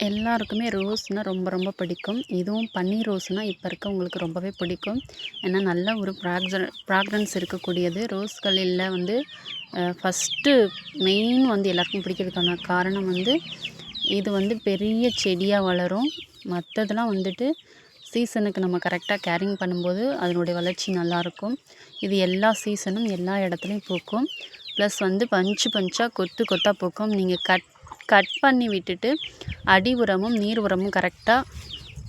எல்லாருக்குமே ரோஸ்னால் ரொம்ப ரொம்ப பிடிக்கும். இதுவும் பன்னீர் ரோஸ்னால் இப்போ இருக்கவங்களுக்கு ரொம்பவே பிடிக்கும். ஏன்னா நல்ல ஒரு ஃப்ராக்ரன்ஸ் இருக்கக்கூடியது. ரோஸ்களில் வந்து ஃபஸ்ட்டு மெயின் வந்து எல்லாருக்கும் பிடிக்கிறதுக்கான காரணம் வந்து இது வந்து பெரிய செடியாக வளரும். மற்றதெல்லாம் வந்துட்டு சீசனுக்கு நம்ம கரெக்டாக கேரிங் பண்ணும்போது அதனுடைய வளர்ச்சி நல்லாயிருக்கும். இது எல்லா சீசனும் எல்லா இடத்துலையும் பூக்கும். ப்ளஸ் வந்து பஞ்சாக கொத்து கொத்தாக பூக்கும். நீங்கள் கட் பண்ணி விட்டுட்டு அடி உரமும் நீர் உரமும் கரெக்டாக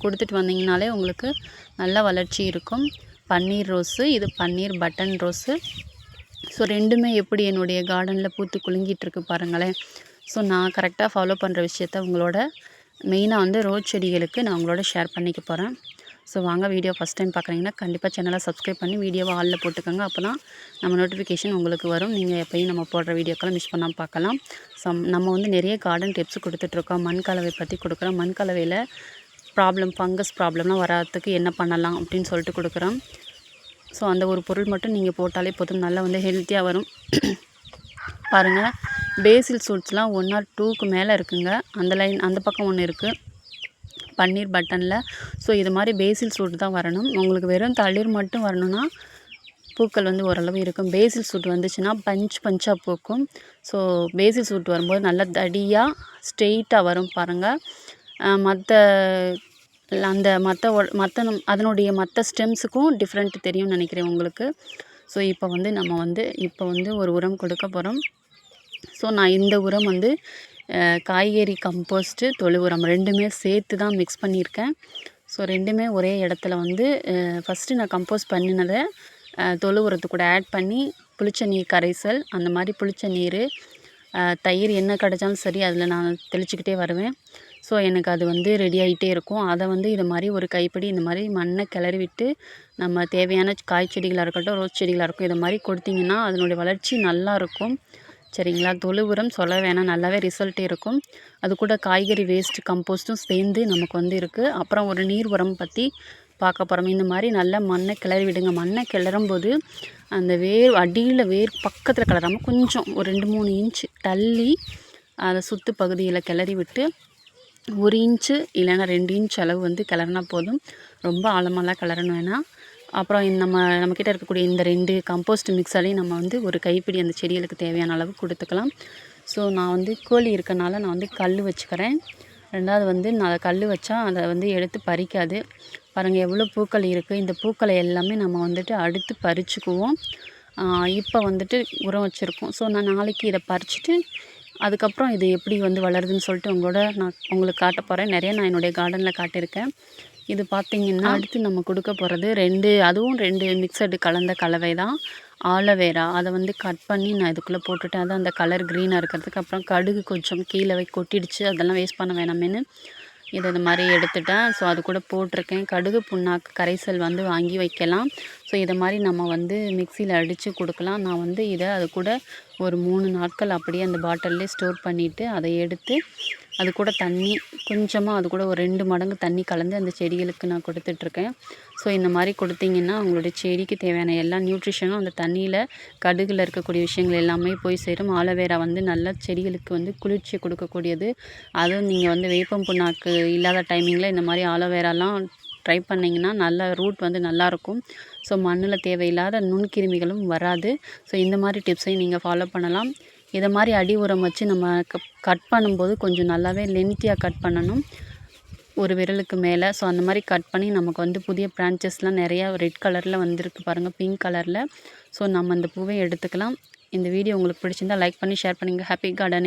கொடுத்துட்டு வந்தீங்கனாலே உங்களுக்கு நல்ல வளர்ச்சி இருக்கும். பன்னீர் ரோஸு, இது பன்னீர் பட்டன் ரோஸு. ஸோ ரெண்டுமே எப்படி என்னுடைய கார்டனில் பூத்து குலுங்கிட்டுருக்கு பாருங்களேன். ஸோ நான் கரெக்டாக ஃபாலோ பண்ணுற விஷயத்த உங்களோட மெயினாக வந்து ரோஸ் செடிகளுக்கு நான் உங்களோட ஷேர் பண்ணிக்க போகிறேன். ஸோ வாங்க, வீடியோ ஃபஸ்ட் டைம் பார்க்குறீங்கன்னா கண்டிப்பாக சேனலை சப்ஸ்கிரைப் பண்ணி வீடியோவை ஆலில் போட்டுக்கோங்க. அப்போ தான் நம்ம நோட்டிஃபிகேஷன் உங்களுக்கு வரும். நீங்கள் எப்போயும் நம்ம போடுற வீடியோக்கெல்லாம் மிஸ் பண்ணாமல் பார்க்கலாம். நம்ம வந்து நிறைய கார்டன் டிப்ஸ் கொடுத்துட்ருக்கோம். மண் கலவை பற்றி கொடுக்குறோம். மண் கலவையில் ஃபங்கஸ் ப்ராப்ளம்லாம் வராதுக்கு என்ன பண்ணலாம் அப்படின்னு சொல்லிட்டு கொடுக்குறோம். ஸோ அந்த ஒரு பொருள் மட்டும் நீங்கள் போட்டாலே போதும், நல்லா வந்து ஹெல்த்தியாக வரும். பாருங்கள், பேசில் சூட்ஸ்லாம் 1 or 2க்கு மேலே இருக்குங்க. அந்த பக்கம் ஒன்று இருக்குது பன்னீர் பட்டனில். ஸோ இது மாதிரி பேசில் சூட் தான் வரணும். உங்களுக்கு வெறும் தளிர் மட்டும் வரணும்னா பூக்கள் வந்து ஓரளவு இருக்கும். பேசில் சூட் வந்துச்சுன்னா பஞ்சாக பூக்கும். ஸோ பேசில் சூட் வரும்போது நல்லா தடியாக ஸ்ட்ரெயிட்டாக வரும் பாருங்கள். அதனுடைய மற்ற ஸ்டெம்ஸுக்கும் டிஃப்ரெண்ட் தெரியும்னு நினைக்கிறேன் உங்களுக்கு. ஸோ இப்போ வந்து ஒரு உரம் கொடுக்க போகிறோம். ஸோ நான் இந்த உரம் வந்து காய்கறி கம்போஸ்ட்டு, தொழு உரம் ரெண்டுமே சேர்த்து தான் மிக்ஸ் பண்ணியிருக்கேன். ஸோ ரெண்டுமே ஒரே இடத்துல வந்து ஃபஸ்ட்டு நான் கம்போஸ்ட் பண்ணினதை தொழு உரத்து கூட ஆட் பண்ணி புளிச்ச நீர் கரைசல், அந்த மாதிரி புளிச்ச நீர், தயிர் என்ன கிடைச்சாலும் சரி அதில் நான் தெளிச்சுக்கிட்டே வருவேன். ஸோ எனக்கு அது வந்து ரெடி ஆகிட்டே இருக்கும். அதை வந்து இது மாதிரி ஒரு கைப்பிடி இந்த மாதிரி மண்ணை கிளறி விட்டு நம்ம தேவையான காய் செடிகளாக இருக்கட்டும், ரோஸ் செடிகளாக இருக்கும், இதை மாதிரி கொடுத்திங்கன்னா அதனுடைய வளர்ச்சி நல்லாயிருக்கும். சரிங்களா? தொழு உரம் சொல்ல வேணாம், நல்லாவே ரிசல்ட் இருக்கும். அது கூட காய்கறி வேஸ்ட் கம்போஸ்ட்டும் சேர்ந்து நமக்கு வந்து இருக்குது. அப்புறம் ஒரு நீர் உரம் பற்றி பார்க்க போகிறோம். இந்த மாதிரி நல்லா மண்ணை கிளறி விடுங்க. மண்ணை கிளறும்போது அந்த வேர் பக்கத்தில் கிளறாமல் கொஞ்சம் ஒரு 2-3 இன்ச்சு தள்ளி அதை சுற்று பகுதியில் கிளறி விட்டு 1 இன்ச்சு இல்லைன்னா 2 இன்ச் அளவு வந்து கிளறினா போதும். ரொம்ப ஆழமெல்லாம் கிளறணும் வேணாம். அப்புறம் நம்மக்கிட்ட இருக்கக்கூடிய இந்த 2 கம்போஸ்ட் மிக்ஸாலையும் நம்ம வந்து ஒரு கைப்பிடி அந்த செடிகளுக்கு தேவையான அளவு கொடுத்துக்கலாம். ஸோ நான் வந்து கோழி இருக்கனால நான் வந்து கல் வச்சுக்கிறேன். 2வது வந்து நான் கல் வச்சா அதை வந்து எடுத்து பறிக்காது. பாருங்கள் எவ்வளோ பூக்கள் இருக்குது. இந்த பூக்களை எல்லாமே நம்ம வந்துட்டு அடுத்து பறிச்சுக்குவோம். இப்போ வந்துட்டு உரம் வச்சுருக்கோம். ஸோ நான் நாளைக்கு இதை பறிச்சுட்டு அதுக்கப்புறம் இது எப்படி வந்து வளருதுன்னு சொல்லிட்டு நான் உங்களுக்கு காட்ட போகிறேன். நிறைய நான் என்னுடைய கார்டனில் காட்டியிருக்கேன். இது பார்த்திங்கன்னா அடுத்து நம்ம கொடுக்க போகிறது 2 மிக்சடு கலந்த கலவை தான். ஆலோவேரா அதை வந்து கட் பண்ணி நான் இதுக்குள்ளே போட்டுட்டேன். அது அந்த கலர் க்ரீனாக இருக்கிறதுக்கு. அப்புறம் கடுகு கொஞ்சம் கீழே கொட்டிடுச்சு, அதெல்லாம் வேஸ்ட் பண்ண வேணாமேன்னு இது மாதிரி எடுத்துட்டேன். ஸோ அது கூட போட்டிருக்கேன். கடுகு புண்ணாக்கு கரைசல் வந்து வாங்கி வைக்கலாம். ஸோ இதை மாதிரி நம்ம வந்து மிக்சியில் அடித்து கொடுக்கலாம். நான் வந்து அது கூட ஒரு 3 நாட்கள் அப்படியே அந்த பாட்டில்லே ஸ்டோர் பண்ணிவிட்டு அதை எடுத்து அது கூட தண்ணி கொஞ்சமாக, அது கூட ஒரு 2 மடங்கு தண்ணி கலந்து அந்த செடிகளுக்கு நான் கொடுத்துட்ருக்கேன். ஸோ இந்த மாதிரி கொடுத்திங்கன்னா உங்களுடைய செடிக்கு தேவையான எல்லா நியூட்ரிஷனும் அந்த தண்ணியில் கடுகில் இருக்கக்கூடிய விஷயங்கள் எல்லாமே போய் சேரும். ஆலோவேரா வந்து நல்லா செடிகளுக்கு வந்து குளிர்ச்சி கொடுக்கக்கூடியது. அதுவும் நீங்கள் வந்து வேப்பம் புண்ணாக்கு இல்லாத டைமிங்கில் இந்த மாதிரி ஆலோவேராலாம் ட்ரை பண்ணிங்கன்னா நல்ல ரூட் வந்து நல்லாயிருக்கும். ஸோ மண்ணில் தேவையில்லாத நுண்கிருமிகளும் வராது. ஸோ இந்த மாதிரி டிப்ஸையும் நீங்கள் ஃபாலோ பண்ணலாம். இதை மாதிரி அடி உரம் வச்சு நம்ம கட் பண்ணும்போது கொஞ்சம் நல்லாவே லென்த்தியாக கட் பண்ணணும், ஒரு விரலுக்கு மேலே. ஸோ அந்த மாதிரி கட் பண்ணி நமக்கு வந்து புதிய பிரான்ச்சஸ்லாம் நிறையா ரெட் கலரில் வந்திருக்கு பாருங்கள், பிங்க் கலரில். ஸோ நம்ம அந்த பூவை எடுத்துக்கலாம். இந்த வீடியோ உங்களுக்கு பிடிச்சிருந்தால் லைக் பண்ணி ஷேர் பண்ணுங்கள். Happy gardening.